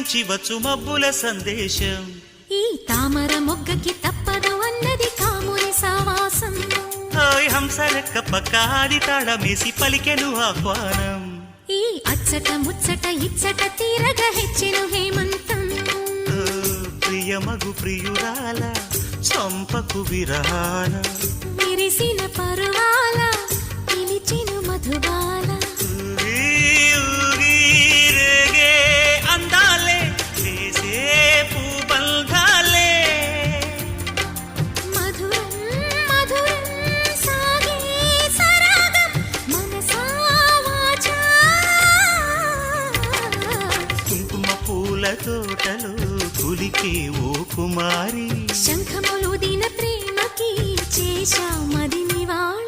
నుంచి వచ్చు మబ్బుల సందేశం. ఈ తామర మొగ్గకి తప్పదు అన్నది కాముని సావాసం. హాయ్ హంసలెక్క పక్కాడి తాళమేసి పలికెను ఆహ్వానం. ఈ అచ్చట ముచ్చట ఇచ్చట తీరగా హెచ్చెను హేమంతం. ప్రియమగు ప్రియురాల చంపకు విరహాల విరిసిన పరువాల పిలిచెను మధుబాల. రేగే అందాలే చేసే పూబంధాలే మధురం మధురం సాగే సరాగం మనసా వాచా. కుంకుమ పూల తోటలో కులికే ఓ కుమారి. శంఖములు దిన ప్రేమకి చేశా మది నివాళి.